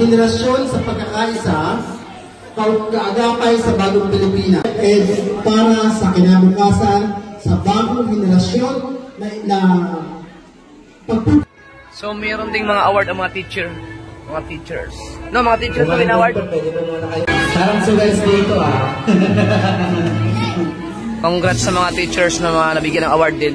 henerasyon sa pagkakaisa, kaagapay sa bagong Pilipinas, and para sa kinabukasan sa bagong henerasyon na So, mayroon ding mga award ang mga teachers. No, mga teachers na award. Sarang sugal dito Congrats sa mga teachers na mga nabigyan ng award din.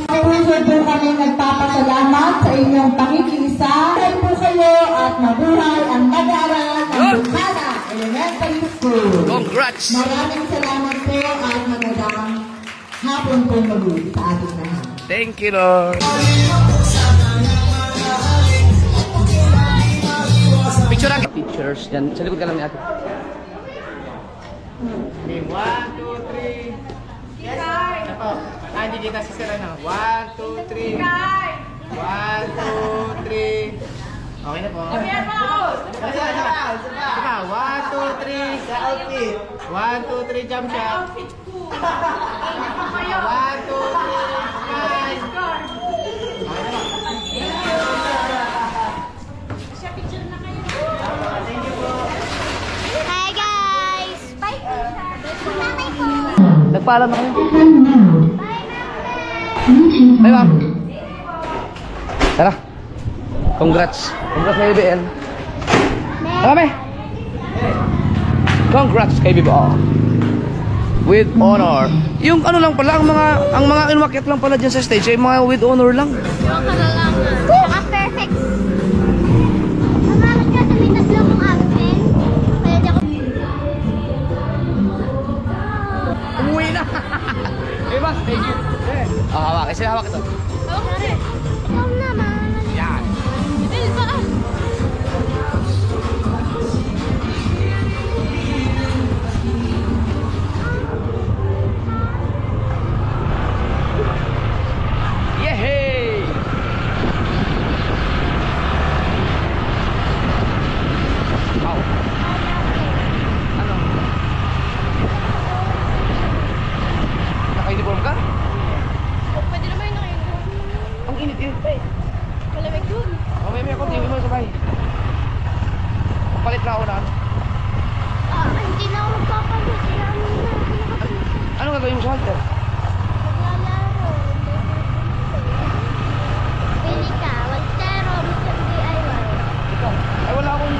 Ngayon po kami nagpapasalamat sa inyong pakikiisa. Kaya po kayo at mabuhay ang mag-aaral ng Bukana Elementary School. Congrats! Maraming salamat po at magandang hapon po muli sa ating lahat. Thank you, Lord. Picture natin. Teachers, yan. Sa likod ka lang ni ate. 1, 2, 3. Yes, Ako. Hindi kita si Sir ano. 1, 2, 3. 1, 2, 3. Okay na po. Isa. 1, 2, 3. Sa outfit. 1, 2, 3. Jump shot. 1, 2, 3. Guys. Okay na po. Thank you po. Hi guys! Bye! Nagpaalam na kami. Bye, ma'am. Tara. Congrats. Congrats kay BBL. Tara, congrats kay BBL. With honor. Yung ano lang pala, ang mga inumakyat lang pala dyan sa stage, ay mga with honor lang. Saka perfect. Namakit ka sa may tatlo mong absent. Kaya di ako... Umuwi na. Hey, boss. Thank you. Hawak. Kasi hawak ito. Ikaw naman. Yan. Bill ba? Yehey! Wow. Ano? Naka-uniform ka? Pwede naman yung nakain. Ang init-init pa eh. Malamig dun. May konti mo sabay. Papalit na ako na. Hindi na ako magpapalit. Ano gagawin mo sa halter? Maglalaro. Pili ka. Waltero. Mr. DIY. Ikaw. Ay wala akong...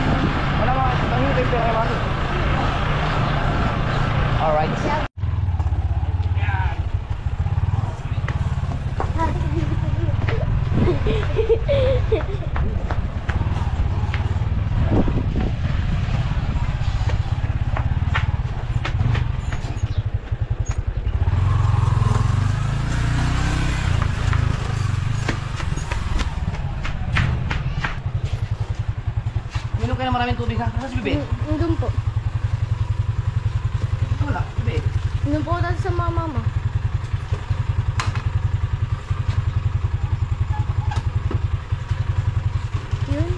Wala mga... Mahirap yung pera naman. Alright. Minum kayo na maraming tubig ha? Nasa si Bebe? Doon po. Wala, Bebe. Doon po tayo sa mama mo. Yun.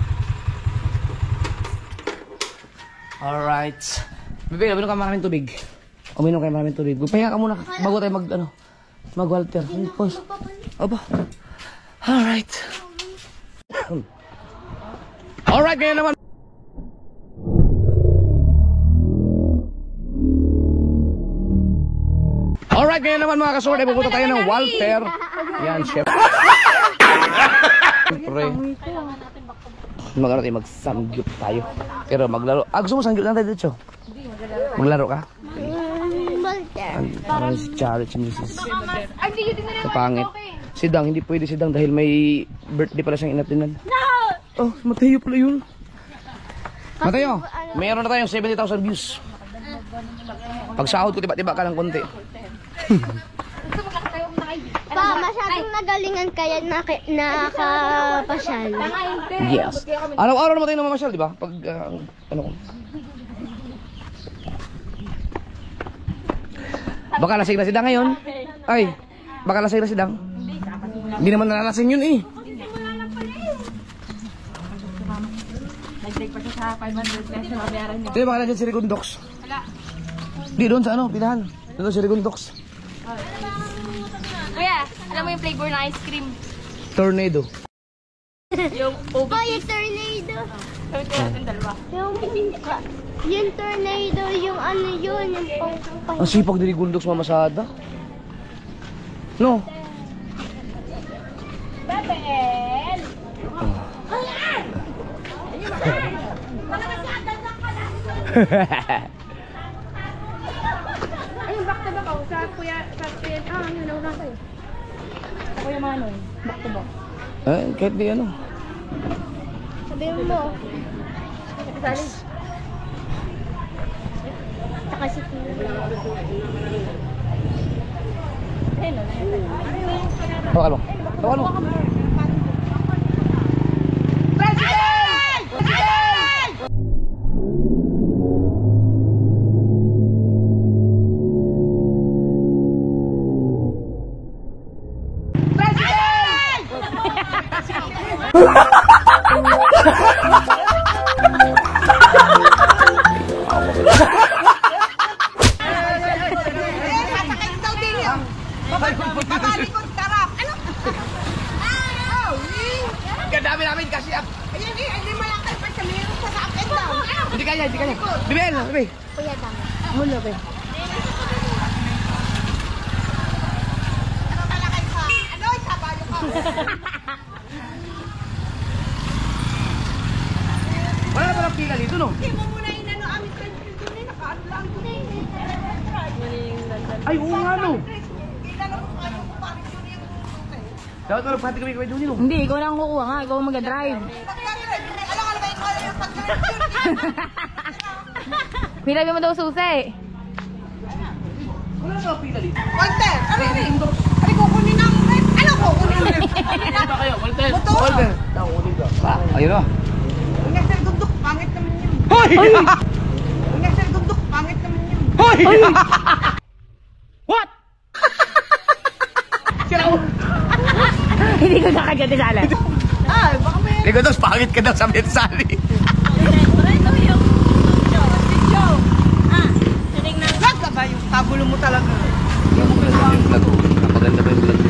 Alright. Bebe, uminom ka maraming tubig. Uminom kayo maraming tubig. Pahinga ka muna bago tayo mag-walter. Pause. Opo. Alright. Alright, ngayon naman. Alright, ngayon naman mga kasorte, pupunta tayo ng Walter. Yan, chef. Siyempre. Mag-sangyup tayo. Pero maglaro. Gusto mo sangyup na tayo dito? Maglaro ka? Parang si Charlie, si Mrs. Kapangit. Si Dang, hindi pwede si Dang dahil may birthday pala siyang inatinan. Oh, Mateo pala yun. Mateo, mayroon na tayong 70,000 views. Pag sahod ko, tiba-tiba ka ng konti. Pa, masyadong nagalingan kaya nakapasyal. Yes. Araw-araw naman tayo namamasyal, di ba? Pag, ano ko. Baka lasing na si Dang ngayon. Ay, baka lasing na si Dang. Hindi naman nalalasing yun eh. Nag-take pa siya sa 500 pesos mabayaran niya. Di ba baka dyan si Rigondox? Di doon sa ano, pinahan. Doon si Rigondox. Kuya, alam mo yung flavor na ice cream? Tornado. Yung Oh, yung tornado. Yung tornado, yung ano yun, yung pang... Ang sipag din ni Gundok sa mamasada. No? Babel! Ayun, back to back ako. Sa kuya, yun, nauna tayo. Sa kuya Manoy, back to back. Kahit di ano. Sabihin mo. Sali. Tsaka si Tino. Ayun, Tawakan mo. Tawakan mo. Kadami namin kasi Hindi malakal pa sa meron sa sakit daw. Hindi kaya. Bibel, bibel. Kuya Dang. Mula ba? Ano malakal pa? Ano? Sabalo ka. Wala na palang pila dito, no? Hindi mo muna inano amin sa dito na nakaano lang. Ay, oo nga, no? Inano mo ano mo parang yun yung Dapat wala pati kami doon, no? Hindi, ikaw na ang kukuha nga. Ikaw ang mag-drive. Alam ka ba ikaw yung pag-drive? Pinabi mo daw susi. Wala na palang pila dito. Walter! Ano kukunin ang rep? Ano kukunin ang rep? Dito kayo, Walter. Motor. Walter. Tao, dito. Ayun na. Unya sir gundok, pangit naman yun. Hoy! Unya sir gundok, pangit naman yun. Hoy! What? Sira mo. Hindi ko nakagati sa alam. Baka may... Ligo daw, pangit ka daw sa mensari. Vlog ka ba yung tabulo mo talaga? Yung vlog, napaganda ba yung vlog?